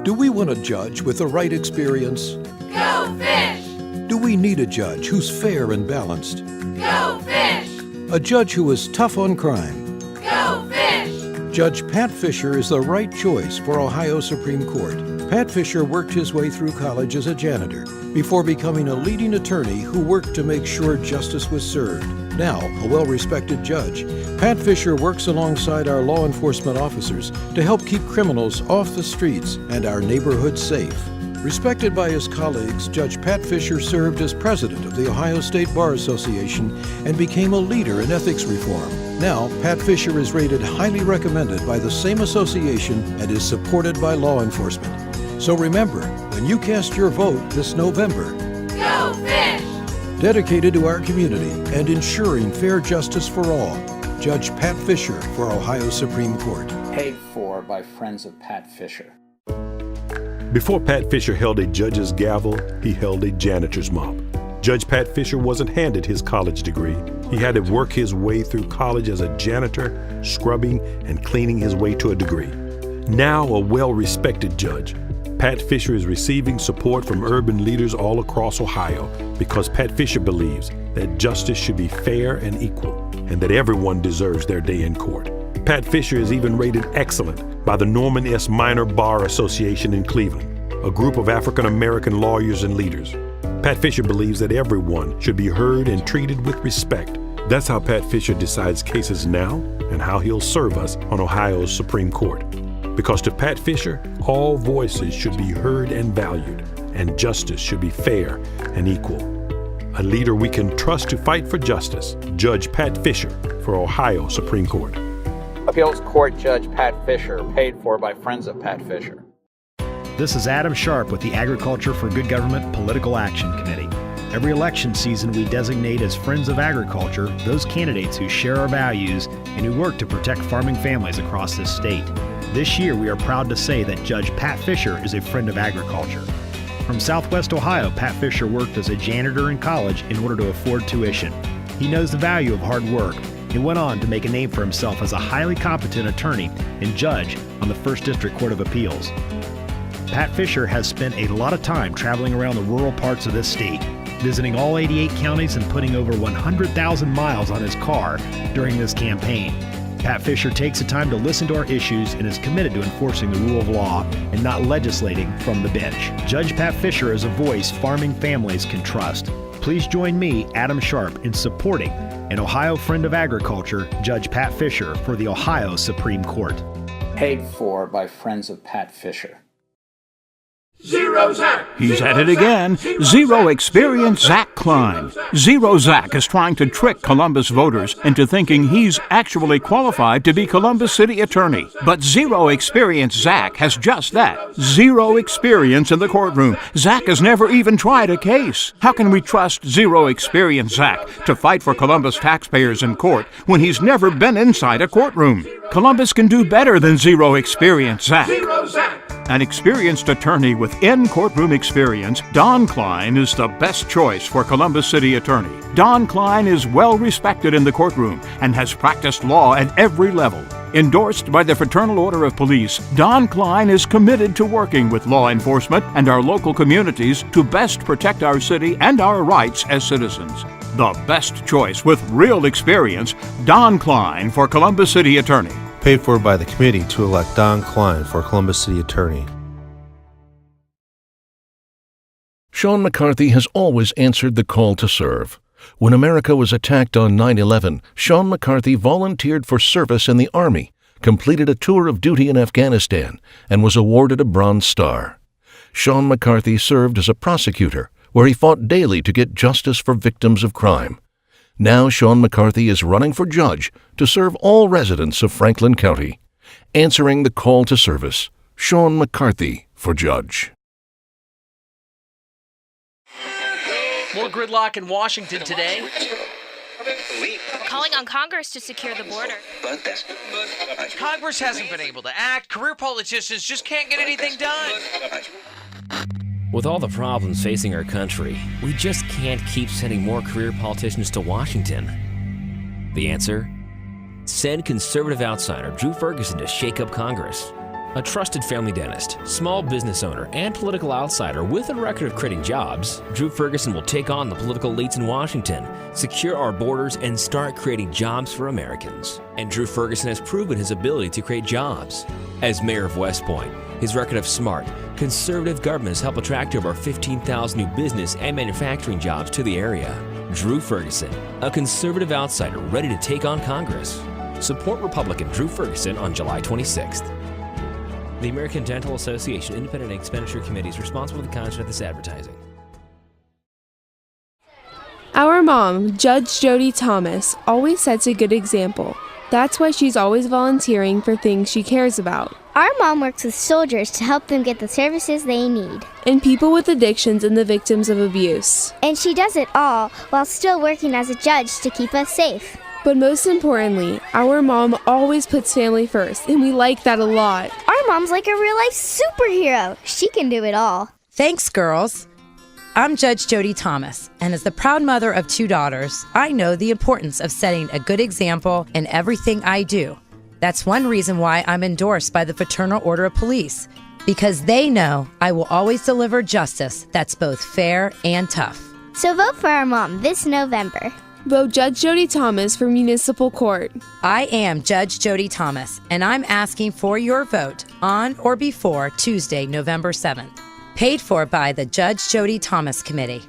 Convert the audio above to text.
Do we want a judge with the right experience? Go fish! Do we need a judge who's fair and balanced? Go fish! A judge who is tough on crime? Go fish! Judge Pat Fisher is the right choice for Ohio Supreme Court. Pat Fisher worked his way through college as a janitor before becoming a leading attorney who worked to make sure justice was served. Now, a well-respected judge, Pat Fisher works alongside our law enforcement officers to help keep criminals off the streets and our neighborhoods safe. Respected by his colleagues, Judge Pat Fisher served as president of the Ohio State Bar Association and became a leader in ethics reform. Now, Pat Fisher is rated highly recommended by the same association and is supported by law enforcement. So remember, when you cast your vote this November, Go fish! Dedicated to our community and ensuring fair justice for all, Judge Pat Fisher for Ohio Supreme Court. Paid for by friends of Pat Fisher. Before Pat Fisher held a judge's gavel, he held a janitor's mop. Judge Pat Fisher wasn't handed his college degree. He had to work his way through college as a janitor, scrubbing and cleaning his way to a degree. Now a well-respected judge, Pat Fisher is receiving support from urban leaders all across Ohio because Pat Fisher believes that justice should be fair and equal and that everyone deserves their day in court. Pat Fisher is even rated excellent by the Norman S. Minor Bar Association in Cleveland, a group of African-American lawyers and leaders. Pat Fisher believes that everyone should be heard and treated with respect. That's how Pat Fisher decides cases now and how he'll serve us on Ohio's Supreme Court. Because to Pat Fisher, all voices should be heard and valued, and justice should be fair and equal. A leader we can trust to fight for justice, Judge Pat Fisher for Ohio Supreme Court. Appeals Court Judge Pat Fisher, paid for by friends of Pat Fisher. This is Adam Sharp with the Agriculture for Good Government Political Action Committee. Every election season we designate as Friends of Agriculture those candidates who share our values and who work to protect farming families across this state. This year we are proud to say that Judge Pat Fisher is a friend of agriculture. From Southwest Ohio, Pat Fisher worked as a janitor in college in order to afford tuition. He knows the value of hard work. He went on to make a name for himself as a highly competent attorney and judge on the 1st District Court of Appeals. Pat Fisher has spent a lot of time traveling around the rural parts of this state, visiting all 88 counties and putting over 100,000 miles on his car during this campaign. Pat Fisher takes the time to listen to our issues and is committed to enforcing the rule of law and not legislating from the bench. Judge Pat Fisher is a voice farming families can trust. Please join me, Adam Sharp, in supporting an Ohio friend of agriculture, Judge Pat Fisher, for the Ohio Supreme Court. Paid for by friends of Pat Fisher. Zero Zach! He's at it again. Zero experience Zach Klein. Zero Zach is trying to trick Columbus voters into thinking he's actually qualified to be Columbus City Attorney. But zero experience Zach has just that. Zero experience in the courtroom. Zach has never even tried a case. How can we trust zero experience Zach to fight for Columbus taxpayers in court when he's never been inside a courtroom? Columbus can do better than zero experience Zach. Zero Zach! An experienced attorney with in-courtroom experience, Don Klein is the best choice for Columbus City Attorney. Don Klein is well respected in the courtroom and has practiced law at every level. Endorsed by the Fraternal Order of Police, Don Klein is committed to working with law enforcement and our local communities to best protect our city and our rights as citizens. The best choice with real experience, Don Klein for Columbus City Attorney. Paid for by the committee to elect Don Klein for Columbus City Attorney. Sean McCarthy has always answered the call to serve. When America was attacked on 9/11, Sean McCarthy volunteered for service in the Army, completed a tour of duty in Afghanistan, and was awarded a Bronze Star. Sean McCarthy served as a prosecutor, where he fought daily to get justice for victims of crime. Now Sean McCarthy is running for judge to serve all residents of Franklin County. Answering the call to service, Sean McCarthy for judge. More gridlock in Washington today. Calling on Congress to secure the border. Congress hasn't been able to act. Career politicians just can't get anything done. With all the problems facing our country, we just can't keep sending more career politicians to Washington. The answer? Send conservative outsider Drew Ferguson to shake up Congress. A trusted family dentist, small business owner, and political outsider with a record of creating jobs, Drew Ferguson will take on the political elites in Washington, secure our borders, and start creating jobs for Americans. And Drew Ferguson has proven his ability to create jobs. As mayor of West Point, his record of smart, conservative government has helped attract over 15,000 new business and manufacturing jobs to the area. Drew Ferguson, a conservative outsider ready to take on Congress. Support Republican Drew Ferguson on July 26th. The American Dental Association Independent Expenditure Committee is responsible for the content of this advertising. Our mom, Judge Jody Thomas, always sets a good example. That's why she's always volunteering for things she cares about. Our mom works with soldiers to help them get the services they need. And people with addictions and the victims of abuse. And she does it all while still working as a judge to keep us safe. But most importantly, our mom always puts family first, and we like that a lot. Our mom's like a real-life superhero. She can do it all. Thanks, girls. I'm Judge Jody Thomas, and as the proud mother of 2 daughters, I know the importance of setting a good example in everything I do. That's one reason why I'm endorsed by the Fraternal Order of Police, because they know I will always deliver justice that's both fair and tough. So vote for our mom this November. Vote Judge Jody Thomas for Municipal Court. I am Judge Jody Thomas, and I'm asking for your vote on or before Tuesday, November 7th. Paid for by the Judge Jody Thomas Committee.